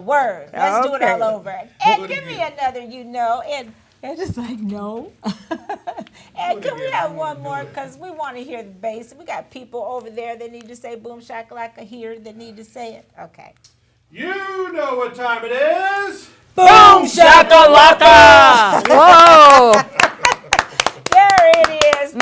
word. Let's do it all Okay. over. And give me another, and it's like, no. And can we have one more? Because we want to hear the bass. We got people over there that need to say boom shakalaka here that need to say it. Okay. You know what time it is. Boom shakalaka! Whoa! There it is.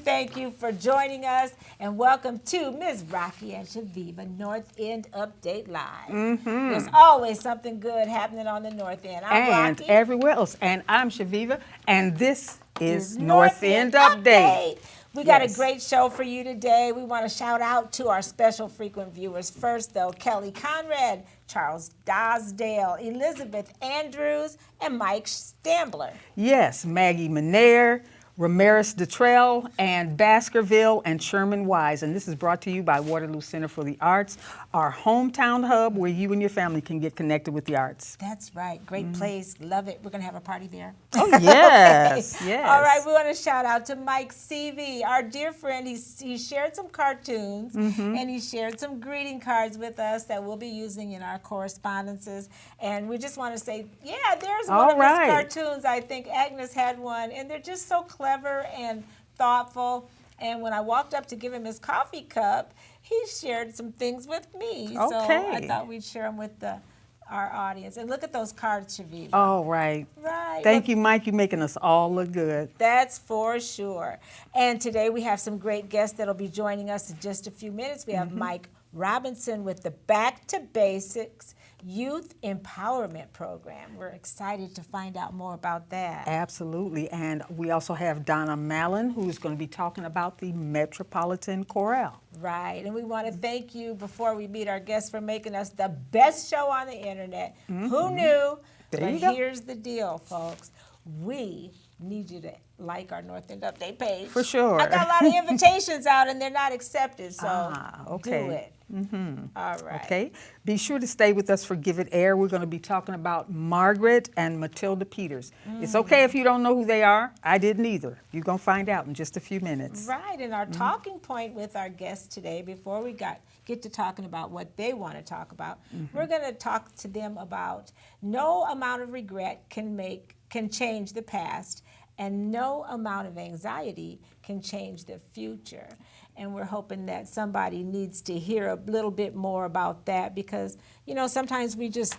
Thank you for joining us. And welcome to Ms. Rocki and Chaveevah North End Update Live. There's always something good happening on the North End. I'm And Rocki. everywhere else. And I'm Chaveevah, and this is North End Update. We got a Yes. great show for you today. We want to shout out to our special frequent viewers. First, though, Kelly Conrad, Charles Dosdale, Elizabeth Andrews, and Mike Stambler. Yes, Maggie Menaire, Ramirez Detrell, and Baskerville, and Sherman Wise. And this is brought to you by Waterloo Center for the Arts, our hometown hub where you and your family can get connected with the arts. That's right. Great place. Love it. We're going to have a party there. Oh, yes, yes. All right. We want to shout out to Mike Seavey, our dear friend. He shared some cartoons and he shared some greeting cards with us that we'll be using in our correspondences. And we just want to say, yeah, there's one of his cartoons. I think Agnes had one. And they're just so clever and thoughtful. And when I walked up to give him his coffee cup, he shared some things with me. So I thought we'd share them with our audience. And look at those cards, Chaveevah. Oh, right. Right. Thank you, Mike. You're making us all look good. That's for sure. And today we have some great guests that'll be joining us in just a few minutes. We have Mike Robinson with the Back to Basics Youth Empowerment Program. We're excited to find out more about that. Absolutely. And we also have Donna Mallon, who is going to be talking about the Metropolitan Chorale. Right. And we want to thank you before we meet our guests for making us the best show on the internet. Who knew? There you go. Here's the deal, folks. We need you to like our North End Update page. For sure. I got a lot of invitations out and they're not accepted, so okay. do it. All right. Okay. Be sure to stay with us for Give It Air. We're going to be talking about Margaret and Matilda Peters. It's okay if you don't know who they are. I didn't either. You're going to find out in just a few minutes. Right. And our talking point with our guests today, before we get to talking about what they want to talk about, we're going to talk to them about no amount of regret can change the past, and no amount of anxiety can change the future. And we're hoping that somebody needs to hear a little bit more about that because, sometimes we just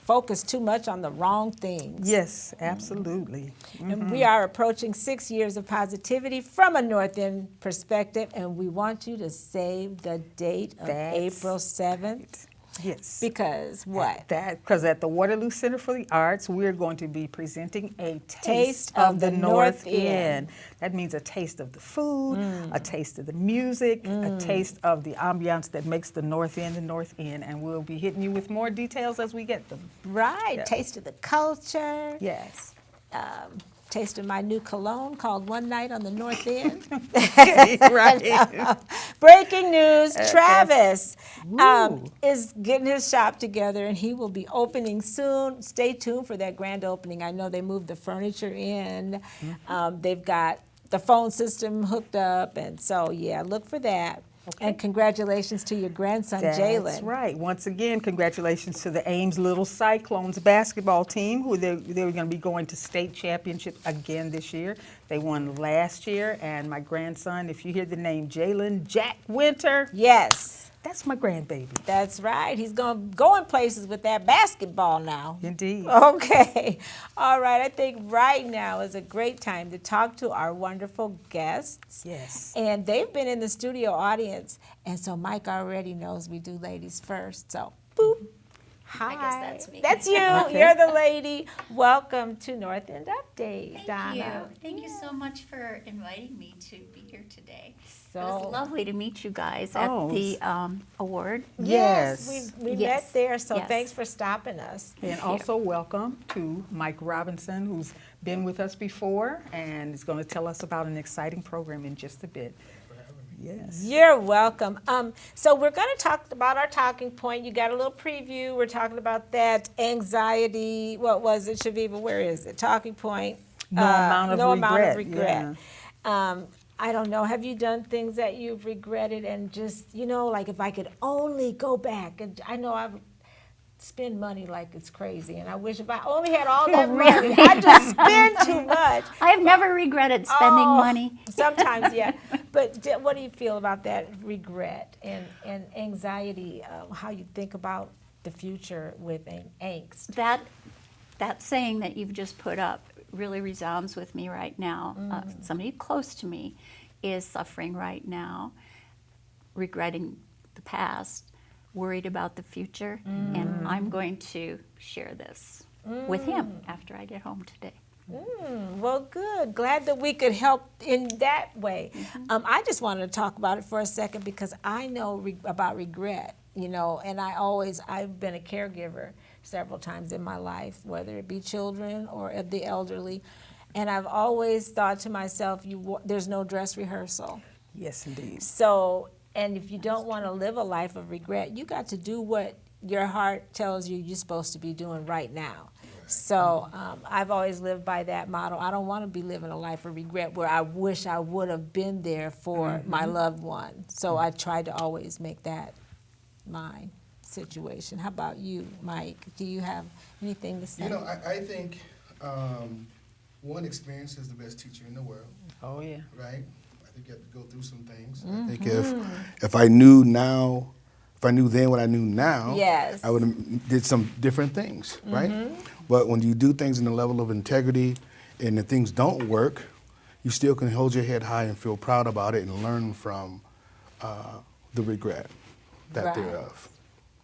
focus too much on the wrong things. Yes, absolutely. And we are approaching 6 years of positivity from a North End perspective, and we want you to save the date of April 7th. Yes. Because what? Because at the Waterloo Center for the Arts, we're going to be presenting a taste of the North End. That means a taste of the food, a taste of the music, a taste of the ambiance that makes the North End the North End. And we'll be hitting you with more details as we get them. Right. Yeah. Taste of the culture. Yes. Taste of my new cologne called One Night on the North End. Right. Breaking news, Travis is getting his shop together and he will be opening soon. Stay tuned for that grand opening. I know they moved the furniture in. They've got the phone system hooked up, and so, look for that. Okay. And congratulations to your grandson, Jalen. That's right. Once again, congratulations to the Ames Little Cyclones basketball team, who they were going to be going to state championship again this year. They won last year, and my grandson, if you hear the name Jalen Jack Winter. Yes. That's my grandbaby. That's right. He's going to go in places with that basketball now. Indeed. Okay. All right. I think right now is a great time to talk to our wonderful guests. Yes. And they've been in the studio audience. And so Mike already knows we do ladies first. So, boop. Hi. I guess that's me. That's you. Okay. You're the lady. Welcome to North End Update, Thank Donna. you. Thank you so much for inviting me to be here today. It So was lovely to meet you guys at the award. yes, we Yes. met there. So Yes. thanks for stopping us. And also welcome to Mike Robinson, who's been with us before and is going to tell us about an exciting program in just a bit. Yes. You're welcome. So we're going to talk about our talking point. You got a little preview. We're talking about that anxiety. What was it, Chaveevah? Where is it? Talking point. No amount of no regret. amount of regret. I don't know. Have you done things that you've regretted and just, like if I could only go back? And I know spend money like it's crazy, and I wish if I only had all that money, I just spend too much. I have never regretted spending money. Sometimes, yeah. But what do you feel about that regret and anxiety? How you think about the future with angst? That saying that you've just put up really resounds with me right now. Somebody close to me is suffering right now, regretting the past, worried about the future, and I'm going to share this with him after I get home today. Well, good. Glad that we could help in that way. I just wanted to talk about it for a second because I know about regret, and I've been a caregiver several times in my life, whether it be children or the elderly, and I've always thought to myself, there's no dress rehearsal. Yes, indeed. So, and if you don't want to live a life of regret, you got to do what your heart tells you you're supposed to be doing right now. So I've always lived by that motto. I don't want to be living a life of regret where I wish I would have been there for my loved one. So I try to always make that my situation. How about you, Mike? Do you have anything to say? I think one experience is the best teacher in the world. Oh, yeah. Right? I think you have to go through some things. I think if I knew then what I knew now, yes, I would have did some different things, right? But when you do things in a level of integrity and the things don't work, you still can hold your head high and feel proud about it and learn from the regret thereof.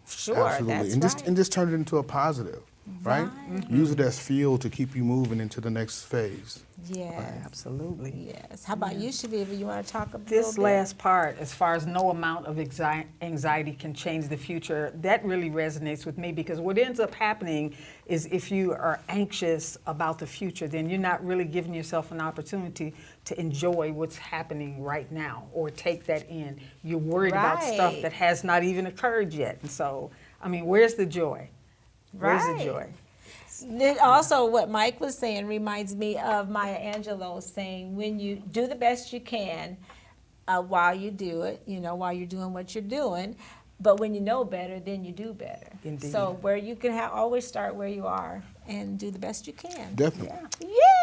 Sure, absolutely, that's and just turn it into a positive, right? Use it as fuel to keep you moving into the next phase. Yes, Right. Absolutely. yes. How about you, Chaveevah? You want to talk a little This bit? last part, as far as no amount of anxiety can change the future, that really resonates with me because what ends up happening is if you are anxious about the future, then you're not really giving yourself an opportunity to enjoy what's happening right now or take that in. You're worried about stuff Right. that has not even occurred yet. And so, I mean, where's the joy? Where's Right. the joy? Also, what Mike was saying reminds me of Maya Angelou saying, when you do the best you can while you do it, while you're doing what you're doing, but when you know better, then you do better. Indeed. So where you can always start where you are and do the best you can. Definitely.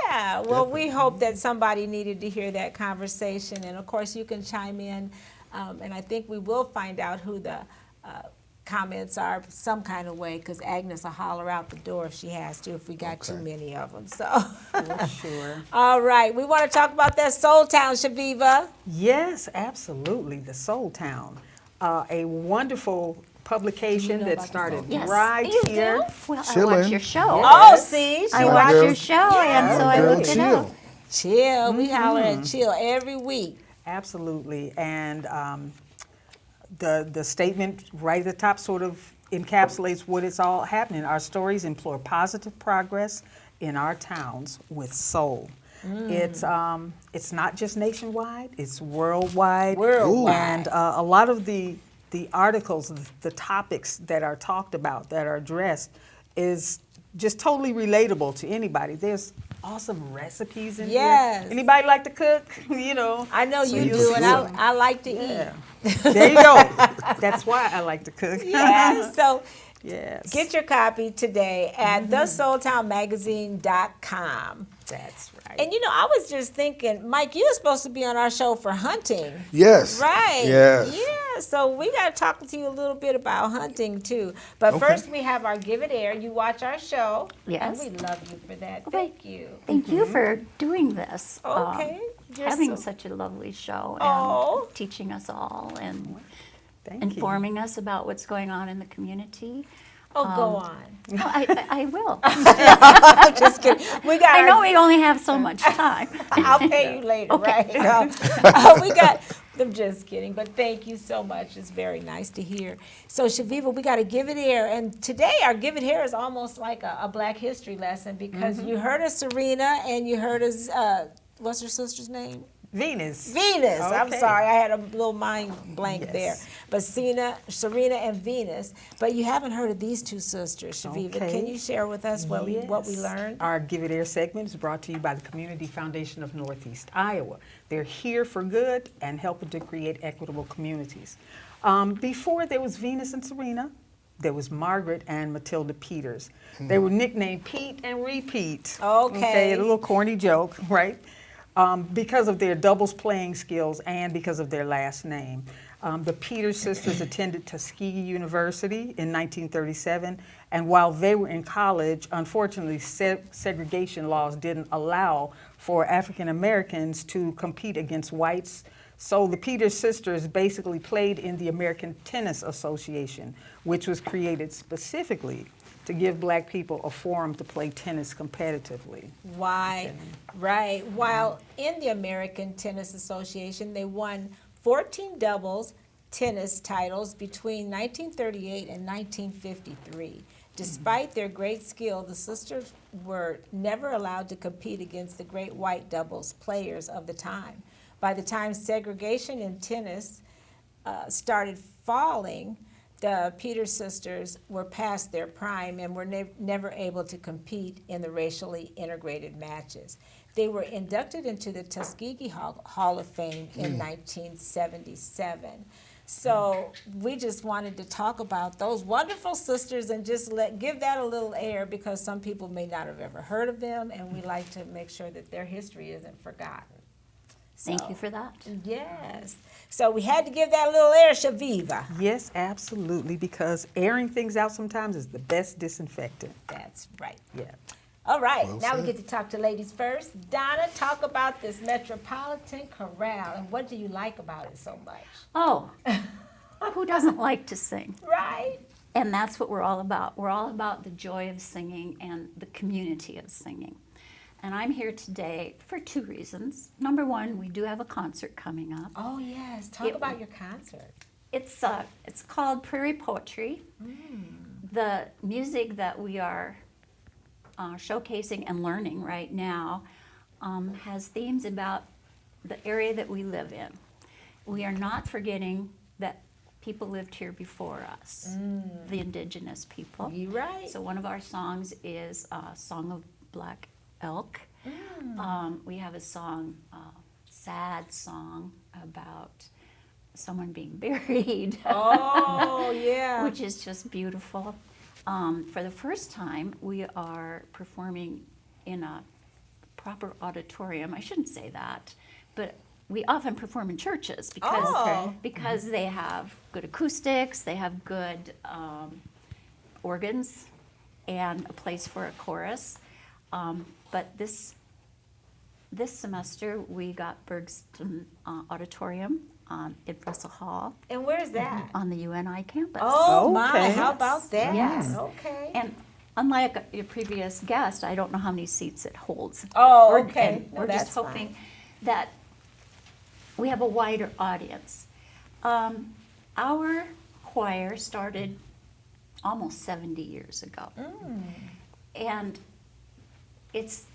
Yeah, well, we hope that somebody needed to hear that conversation, and of course you can chime in, and I think we will find out who the comments are some kind of way, because Agnes will holler out the door if she has to, if we got too many of them. So, For sure. all right, we want to talk about that Soul Town, Chaveevah. Yes, absolutely. The Soul Town, a wonderful publication that started Yes. right You here. do? Well, I Chillin'. watch your show. Oh, see, I Yeah, watch girl. your show, and so I Girl, looked it chill. up. chill. We holler at chill every week. Absolutely. And the statement right at the top sort of encapsulates what is all happening. Our stories implore positive progress in our towns with soul. It's not just nationwide, it's worldwide. Worldwide. And a lot of the articles, the topics that are talked about, that are addressed, is just totally relatable to anybody. There's awesome recipes in Yes. here. Anybody like to cook? I know So you you'll do, and see. I like to Yeah. eat. There you go. That's why I like to cook. Yeah, so Yes. get your copy today at thesoultownmagazine.com. That's right. And I was just thinking, Mike, you were supposed to be on our show for hunting. Yes. Right. Yes. Yeah, so we got to talk to you a little bit about hunting too. But Okay. first we have our Give It Air. You watch our show. Yes. And we love you for that. Okay. Thank you. Thank you for doing this. Okay. You're Having so- such a lovely show Oh. and teaching us all and Thank informing us about what's going on in the community. Oh, go on. No, I will. I'm just kidding. We got I our- know we only have so much time. I'll pay you later, right? I'm just kidding, but thank you so much. It's very nice to hear. So, Chaveevah, we got to Give It Air. And today, our Give It Air is almost like a Black history lesson because you heard of Serena and you heard of, what's her sister's name? Venus. Venus. I'm Okay. sorry, I had a little mind blank Yes. there. But Serena and Venus. But you haven't heard of these two sisters, Chaveevah. Okay. Can you share with us what we Yes. learned? Our Give It Air segment is brought to you by the Community Foundation of Northeast Iowa. They're here for good and helping to create equitable communities. Before there was Venus and Serena, there was Margaret and Matilda Peters. They were nicknamed Pete and Repeat. Okay. A little corny joke, right? Because of their doubles playing skills and because of their last name. The Peters sisters attended Tuskegee University in 1937, and while they were in college, unfortunately, segregation laws didn't allow for African Americans to compete against whites. So the Peters sisters basically played in the American Tennis Association, which was created specifically to give black people a forum to play tennis competitively. Why? Right. While in the American Tennis Association, they won 14 doubles tennis titles between 1938 and 1953. Despite their great skill, the sisters were never allowed to compete against the great white doubles players of the time. By the time segregation in tennis started falling, the Peters sisters were past their prime and were never able to compete in the racially integrated matches. They were inducted into the Tuskegee Hall of Fame in 1977. So we just wanted to talk about those wonderful sisters and just give that a little air, because some people may not have ever heard of them, and we like to make sure that their history isn't forgotten. Thank you for that. Yes. So we had to give that a little air, Chaveevah. Yes, absolutely, because airing things out sometimes is the best disinfectant. That's right. Yeah. All right, Well now we said. get to talk to ladies first. Donna, talk about this Metropolitan Chorale, and what do you like about it so much? Oh, who doesn't like to sing? Right? And that's what we're all about. We're all about the joy of singing and the community of singing. And I'm here today for two reasons. Number one, we do have a concert coming up. Oh, yes. Talk It- about your concert. It's called Prairie Poetry. The music that we are showcasing and learning right now has themes about the area that we live in. We are not forgetting that people lived here before us, the indigenous people. You right. So one of our songs is Song of Black Elk. We have a song, sad song about someone being buried. Oh, yeah. Which is just beautiful. For the first time, we are performing in a proper auditorium. I shouldn't say that, but we often perform in churches because Oh. because they have good acoustics, they have good organs, and a place for a chorus. But this semester, we got Bergston Auditorium in Russell Hall And where's that? on the UNI campus. Oh, my. Okay. How about that? Yes. Okay. And unlike your previous guest, I don't know how many seats it holds. Oh, We're- okay. and No, we're that's just hoping fine. that we have a wider audience. Our choir started almost 70 years ago. And it's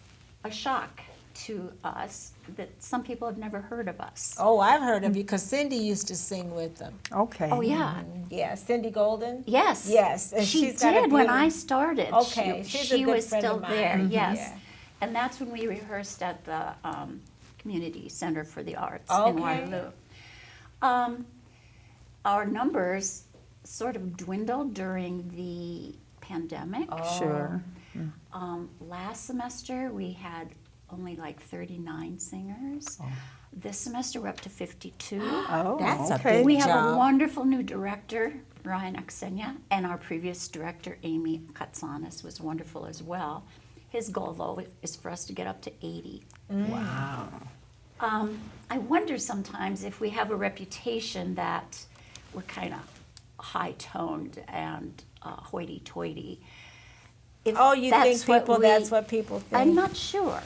a shock to us that some people have never heard of us. Oh, I've heard of you, because Cindy used to sing with them. Okay. Oh, yeah. Yeah, Cindy Golden. Yes. Yes, and she she's got a did when I beautiful- started. Okay, she's a she good was friend still of mine. there. Yes, Yeah. and that's when we rehearsed at the Community Center for the Arts Okay. in Waterloo. Our numbers sort of dwindled during the pandemic. Sure. Last semester we had only like 39 singers. This semester we're up to 52. Oh, That's a okay. big We have job. a wonderful new director, Ryan Aksenya, and our previous director, Amy Katsanis, was wonderful as well. His goal, though, is for us to get up to 80. Wow. I wonder sometimes if we have a reputation that we're kind of high-toned and hoity-toity. If Oh, you think people, we- that's what people think? I'm not sure,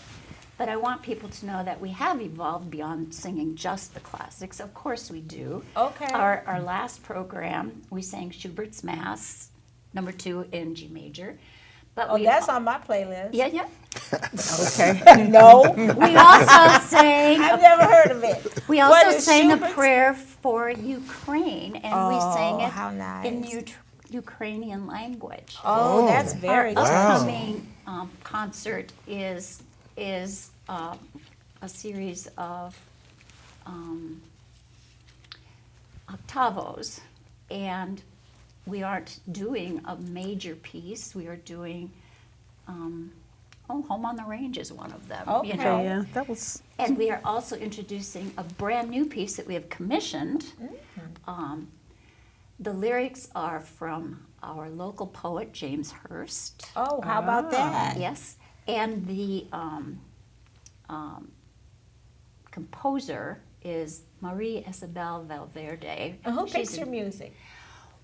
but I want people to know that we have evolved beyond singing just the classics. Of course we do. Okay. Our last program, we sang Schubert's Mass, number 2 in G major. But Oh, that's on my playlist. Yeah, yeah. Okay. No, We also sang. I've never heard of it. We What also is sang a Schubert's? prayer for Ukraine, and we sang Oh, it how in nice. Ukrainian language. Oh, that's very Our nice. upcoming concert is a series of octavos, and we aren't doing a major piece. We are doing, Home on the Range is one of them. Okay. You know? Yeah, that was. And we are also introducing a brand new piece that we have commissioned. The lyrics are from our local poet, James Hurst. Oh, how about that? Yes. And the composer is Marie Isabel Valverde. And who She's picks a- your music?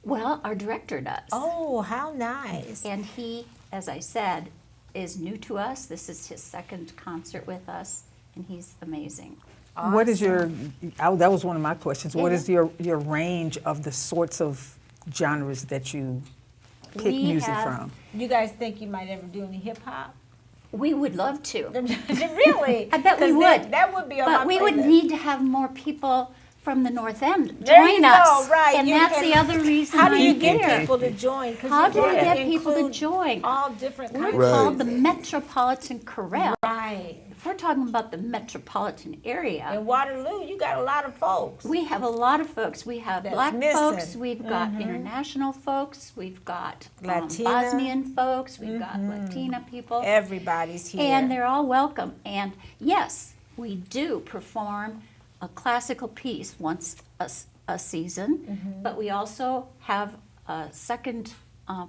Well, our director does. Oh, how nice. And he, as I said, is new to us. This is his second concert with us, and he's amazing. What is your? That was one of my questions. What is Yeah. your range of the sorts of genres that you pick We music have- from? You guys think you might ever do any hip hop? We would love to. Really? I bet we 'Cause would. That would be on my But we would playlist. need to have more people from the North End There you join go, us. right. And You that's can- the other reason How do you I'm get here. people to join? 'Cause How you do we wanna get people to include join? all different We're kinds Right. called the Metropolitan Chorale. Right. If we're talking about the metropolitan area, In Waterloo, you got a lot of folks. we have a lot of folks. We have That's black missing. folks, we've got international folks, we've got Latina. Bosnian folks, we've got Latina people. Everybody's here. And they're all welcome. And yes, we do perform a classical piece once a season, but we also have a second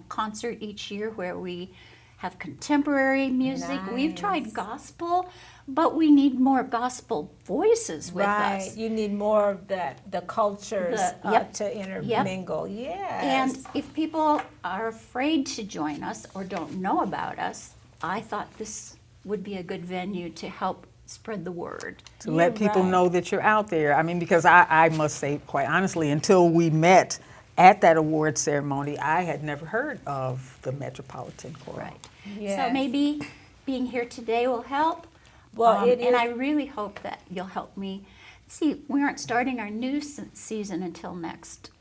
concert each year where we have contemporary music. We've tried Nice. gospel, but we need more gospel voices with right. us. You need more of the cultures Yep. to intermingle. Yes. And if people are afraid to join us or don't know about us, I thought this would be a good venue to help spread the word. To let You're people right. know that you're out there. I mean, because I must say, quite honestly, until we met at that award ceremony, I had never heard of the Metropolitan Chorale. Right. Yes. So maybe being here today will help. Well, it and is- I really hope that you'll help me. See, we aren't starting our new season until next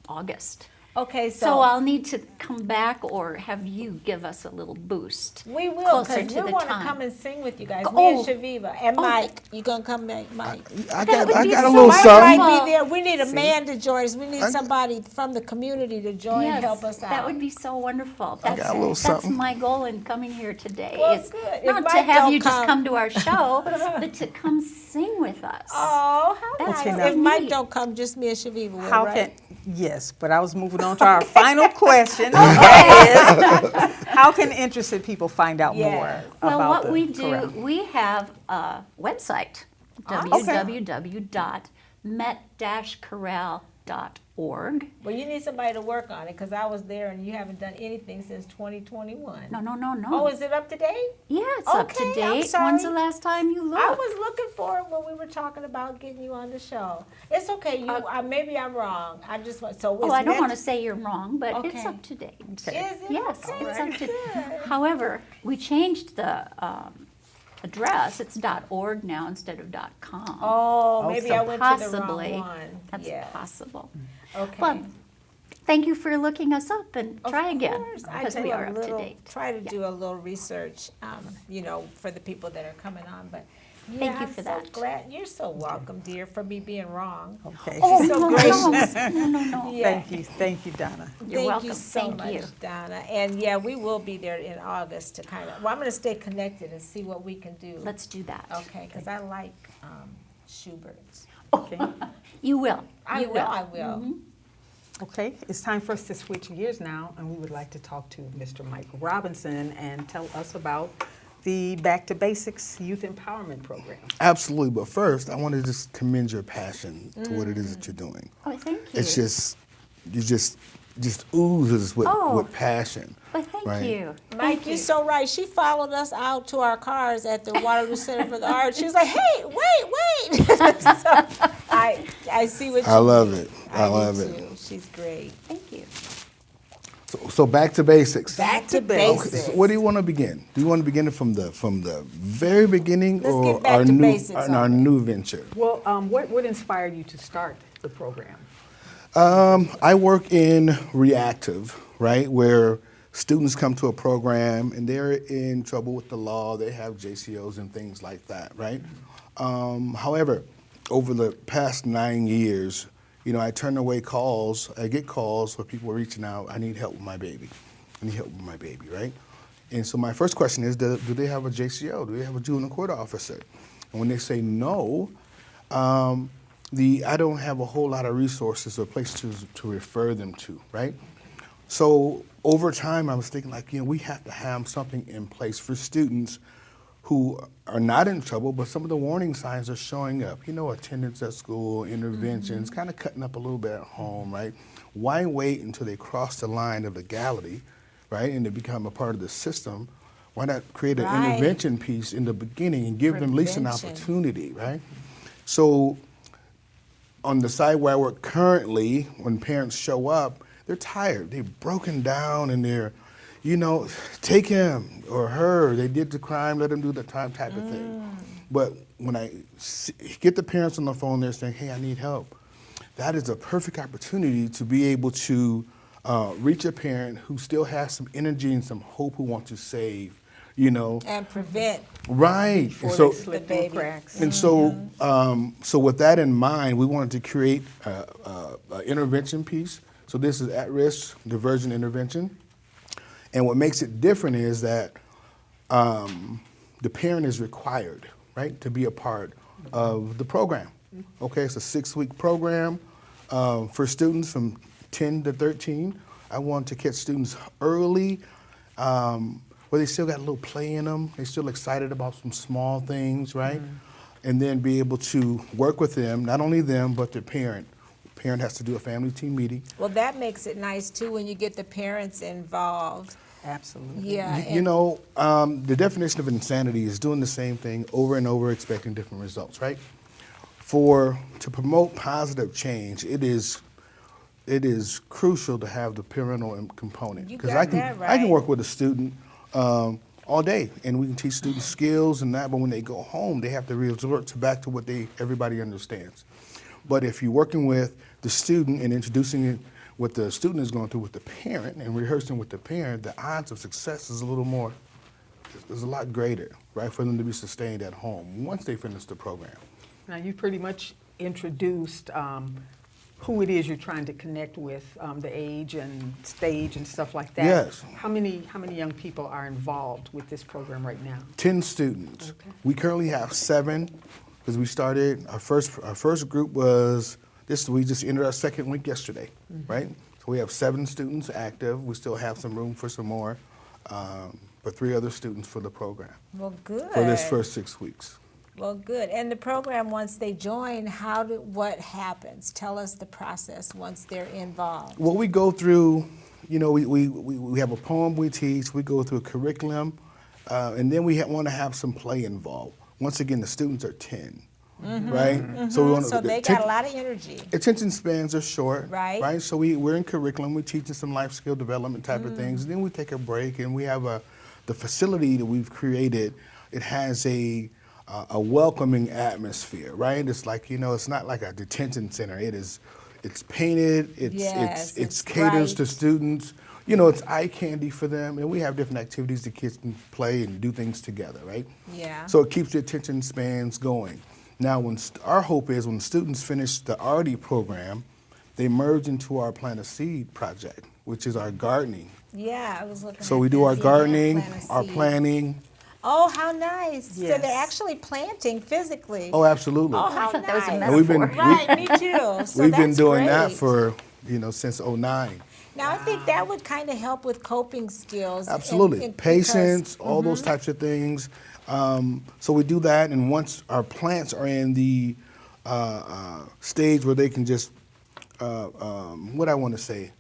August. Okay, So I'll need to come back or have you give us a little boost. we will, closer because to we the want to time. come and sing with you guys. Me Oh. and Shaveevah. And Mike. You going to come back, Mike? I That would got be a so little Mike something. might be there. We need a man to join us. We need I- somebody from the community to join and help us out. That would be so wonderful. I got a little That's something. my goal in coming here today. Well, is good. If not to Mike have don't you just come- come to our show, but to come sing with us. Oh, how That's nice. what If we Mike need. don't come, just me and Shaveevah will, How right? yes, but I was moving on to our final question. That is, how can interested people find out Yes. more Well, about what the we do, chorale? we have a website, www.met-chorale.org. Well, you need somebody to work on it, because I was there and you haven't done anything since 2021. No. Oh, is it up to date? Yeah, it's up to Okay, I'm date. sorry. When's the last time you looked? I was looking for it when we were talking about getting you on the show. It's okay. You, maybe I'm wrong. I just want so. Oh, I don't want to say you're wrong, but it's Okay. up to date. Is it? Yes, Okay, it's up to good. However, we changed the address. It's .org now instead of .com. Oh, maybe so I went possibly, to the wrong one. That's Yes. possible. Okay. Well, thank you for looking us up and Of try again course. I because do we a are up to little- date. Try to do a little research, for the people that are coming on. But yeah, Thank you I'm for so that. glad. You're so welcome, dear, for me being wrong. Okay. Oh, so no, gracious. no. Yeah. Thank you, Donna. You're Thank welcome. you so Thank much, you. Donna. And yeah, we will be there in August to kind of. Well, I'm going to stay connected and see what we can do. Let's do that. Okay, because I like Schubert's. Okay. You will. I You know will. I will. Okay, it's time for us to switch gears now, and we would like to talk to Mr. Mike Robinson and tell us about the Back to Basics Youth Empowerment Program. Absolutely, but first, I want to just commend your passion to what it is that you're doing. Oh, thank you. It's you just oozes with, Oh. with passion. Well, thank right? you. Mike, Thank you're so right. She followed us out to our cars at the Waterloo Center for the Arts. She was like, "Hey, wait!" So I see what you I love do. it. I do love it. too. She's great. Thank you. So back to basics. Back to to basics. basics. So where do you want to begin? Do you want to begin it from the very beginning, Let's or get back our to new basics our on it. new venture? Well, what inspired you to start the program? I work in reactive, right, where students come to a program and they're in trouble with the law. They have JCOs and things like that, right? However, over the past 9 years, I turn away calls. I get calls where people are reaching out. I need help with my baby. I need help with my baby, right? And so my first question is, do they have a JCO? Do they have a juvenile court officer? And when they say no, I don't have a whole lot of resources or places to refer them to, right? So over time, I was thinking we have to have something in place for students who are not in trouble, but some of the warning signs are showing up. Attendance at school, interventions, kind of cutting up a little bit at home, right? Why wait until they cross the line of legality, right, and they become a part of the system? Why not create an intervention piece in the beginning and give them at least an opportunity, right? So on the side where I work currently, when parents show up, they're tired, they're broken down, and they're, take him or her, they did the crime, let them do the time type of thing. But when I get the parents on the phone, they're saying, hey, I need help. That is a perfect opportunity to be able to reach a parent who still has some energy and some hope, who wants to save, and prevent. Right. Before So they slip through the cracks. and so with that in mind, we wanted to create an intervention piece. So this is at-risk diversion intervention. And what makes it different is that the parent is required, right, to be a part of the program. Okay, it's a 6-week program for students from 10 to 13. I want to catch students early, where they still got a little play in them. They're still excited about some small things, right? And then be able to work with them, not only them, but their parent. The parent has to do a family team meeting. Well, that makes it nice, too, when you get the parents involved. Absolutely. Yeah. The definition of insanity is doing the same thing over and over, expecting different results, right? To promote positive change, it is crucial to have the parental component. You 'Cause got that right. I can work with a student all day, and we can teach students skills and that, but when they go home, they have to resort back to what everybody understands. But if you're working with the student and introducing what the student is going through with the parent and rehearsing with the parent, the odds of success is a lot greater, right, for them to be sustained at home once they finish the program. Now, you pretty much introduced who it is you're trying to connect with, the age and stage and stuff like that. Yes. How many young people are involved with this program right now? 10 students. Okay. We currently have 7 because we started, our first group was, we just entered our 2nd week yesterday, right? So we have 7 students active. We still have some room for some more, but 3 other students for the program Well, good. for this first 6 weeks. Well, good. And the program, once they join, what happens? Tell us the process once they're involved. Well, we go through, we have a poem we teach, we go through a curriculum, and then we want to have some play involved. Once again, the students are 10, right? So they got a lot of energy. Attention spans are short, Right. So we're in curriculum, we're teaching some life skill development type of things, and then we take a break, and we have the facility that we've created, it has a welcoming atmosphere, right? It's like, it's not like a detention center. It's painted, it caters to students. It's eye candy for them, and we have different activities the kids can play and do things together, right? Yeah. So it keeps the attention spans going. Now, our hope is when students finish the RD program, they merge into our Plant a Seed project, which is our gardening. Yeah, I was looking So at we do this. our Yeah, gardening, plant a our seed. planning. Oh, how nice. So Yes. they're actually planting physically. Oh, absolutely. Oh, I how thought that was a nice. And we've been- metaphor. Right, me too. So We've been that's doing that great. for, since '09. Now, I think that would kind of help with coping skills. Absolutely. and Patience, all those types of things. So we do that, and once our plants are in the stage where they can just, what I want to say,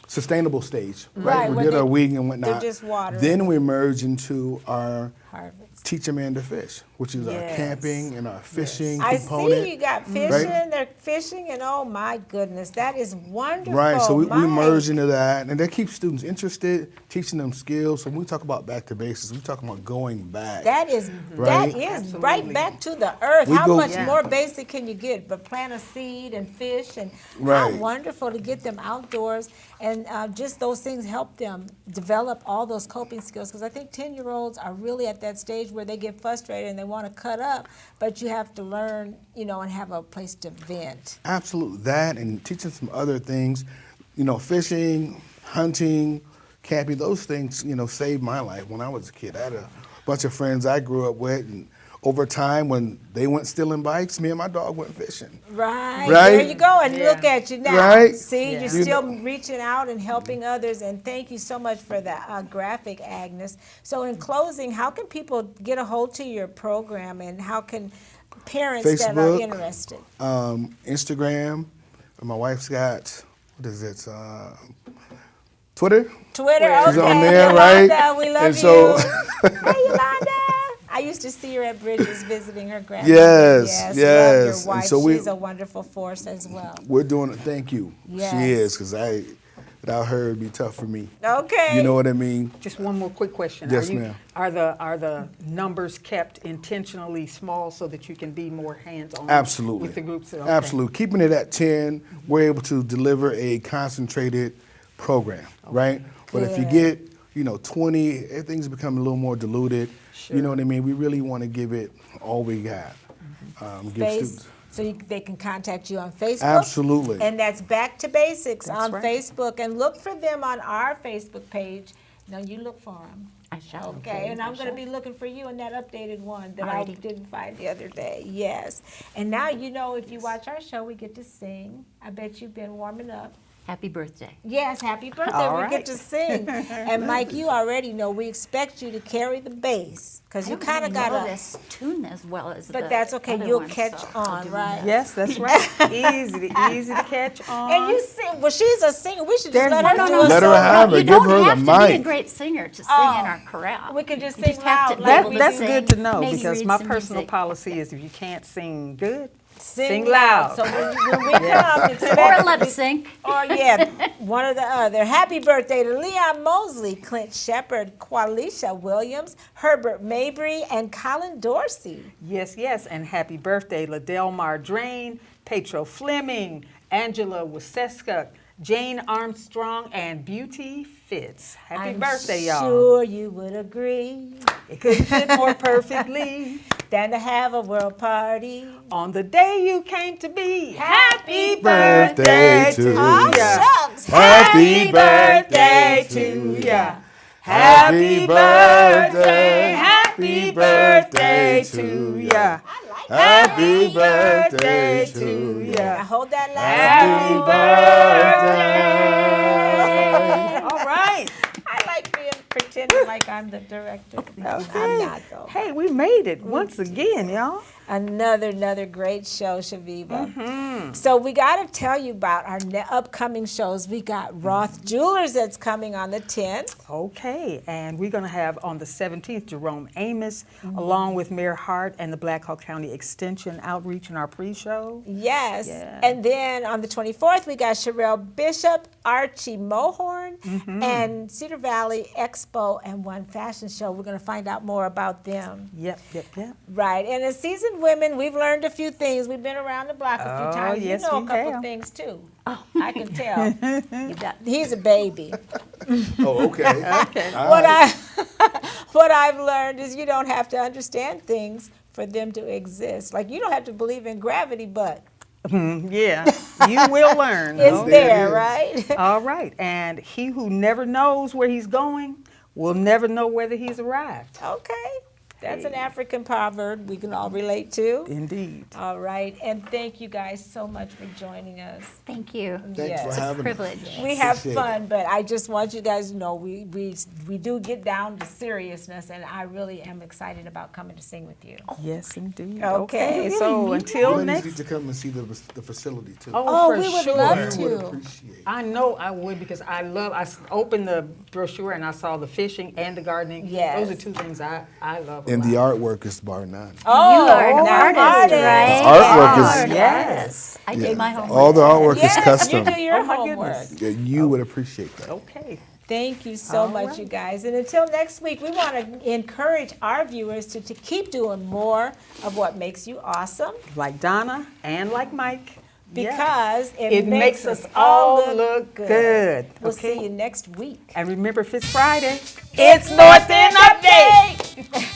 sustainable stage, Right, We where did they- our weeding and whatnot. they're just watering. Then we merge into our Harvest. Teach a Man to Fish, which is our Yes. camping and our fishing I component. see you got fishing, they're fishing, and oh my goodness, that is wonderful. Right, so we My- merge into that, and that keeps students interested, teaching them skills. So when we talk about back to basics, we talk about going back. That is Right? right Absolutely. back to the earth. We How go- much Yeah. more basic can you get? But plant a seed and fish, and Right. how wonderful to get them outdoors, and just those things help them develop all those coping skills. Because I think 10-year-olds are really at that that stage where they get frustrated and they want to cut up, but you have to learn, and have a place to vent. Absolutely, that and teaching some other things, fishing, hunting, camping, those things, saved my life when I was a kid. I had a bunch of friends I grew up with, and over time, when they went stealing bikes, me and my dog went fishing. Right. Right? There you go, and Yeah. look at you now. Right? See, Yeah. you're still reaching out and helping others, and thank you so much for that graphic, Agnes. So in closing, how can people get a hold to your program, and how can parents that are Facebook, interested? Instagram, and my wife's got, what is it, Twitter? Twitter, okay. She's on there, Yolanda, right? we love And so- you. Hey, Yolanda. I used to see her at Bridges visiting her grandmother. Yes, Love yes. your And wife. so She's a wonderful force as well. We're doing it, thank you. Yes. She is, because without her, it'd be tough for me. Okay. You know what I mean? Just one more quick question. Yes, ma'am. Are the numbers kept intentionally small so that you can be more hands-on Absolutely. with the groups? Okay. Absolutely. Keeping it at 10, we're able to deliver a concentrated program, right? But if you Good. get, 20, everything's becoming a little more diluted. You know what I mean? We really want to give it all we got. Give students. So they can contact you on Facebook. Absolutely. And that's Back to Basics That's on right. Facebook. And look for them on our Facebook page. Now you look for them. I shall. Okay, and I'm going to be looking for you in that updated one that I Alrighty. didn't find the other day. Yes. And now if you watch our show, we get to sing. I bet you've been warming up. Happy birthday. Yes, happy birthday. All We right. get to sing. And Mike, you already know we expect you to carry the bass because you kind of got know to. this tune as well as But the that's okay. other You'll one, catch so I'll on, do right? Yes, that's right. easy to catch on. And you sing. Well, she's a singer. We should just There let you her go. do No, a Let her song. have it. You Give don't her the have to be a mic. great singer to sing Oh. in our chorale. We could just You sing just have loud. to like be able we to That's sing. good to know maybe because read my some personal music. policy is if you can't sing good, Sing loud. So when we come, expect Or lip sync. Or one or the other. Happy birthday to Leon Mosley, Clint Shepard, Qualisha Williams, Herbert Mabry, and Colin Dorsey. yes, and happy birthday, Ladell Mardrain, Petro Fleming, Angela Waseska, Jane Armstrong, and Beauty Fitz. Happy birthday, y'all. Sure you would agree It couldn't fit more perfectly than to have a world party. on the day you came to be. Happy birthday to Oh, ya. shucks. Happy birthday to ya. Happy birthday. Happy birthday to ya. Happy birthday to Now ya. hold that Happy birthday. All right. I like pretending like I'm the director. I'm not, though. Hey, we made it once again, y'all. Another great show, Chaveevah. So we got to tell you about our upcoming shows. We got Roth Jewelers that's coming on the 10th. Okay, and we're going to have on the 17th Jerome Amos, along with Mayor Hart and the Black Hawk County Extension Outreach in our pre-show. Yes. Yeah. And then on the 24th, we got Sherelle Bishop, Archie Mohorn, and Cedar Valley Expo and One Fashion Show. We're going to find out more about them. Yep. Right. And as seasoned women, we've learned a few things. We've been around the block a Oh, few times. yes, you know a we couple have. things, too. I can tell. He's a baby. Oh, okay. Okay. What I've learned is you don't have to understand things for them to exist. Like you don't have to believe in gravity, but Yeah, you will learn. it's Okay. there, right? All right, and he who never knows where he's going will never know whether he's arrived. Okay. That's an African proverb we can all relate to. Indeed. All right. And thank you guys so much for joining us. Thank you. Thanks Yes. for It's a having privilege. us. We have Appreciate fun, but I just want you guys to know we do get down to seriousness, and I really am excited about coming to sing with you. Yes, indeed. Okay. So You until ladies next. need to come and see the facility too. Oh, for we would sure. love You would to. appreciate. I know I would because I opened the brochure and I saw the fishing and the gardening. Yes. Those are two things I love. And a the lot. artwork is bar none. Oh, You are an now artist, right? Artwork is- Yes. I did my homework. All the artwork Yes, is custom. you do your Oh, my homework. goodness. Yeah, you would appreciate that. Okay. Thank you so All much, right. you guys. And until next week, we want to encourage our viewers to keep doing more of what makes you awesome, Like Donna and like Mike. Yeah. because It makes us all look good. We'll Okay. see you next week. And remember, if it's Friday, It's North End Update.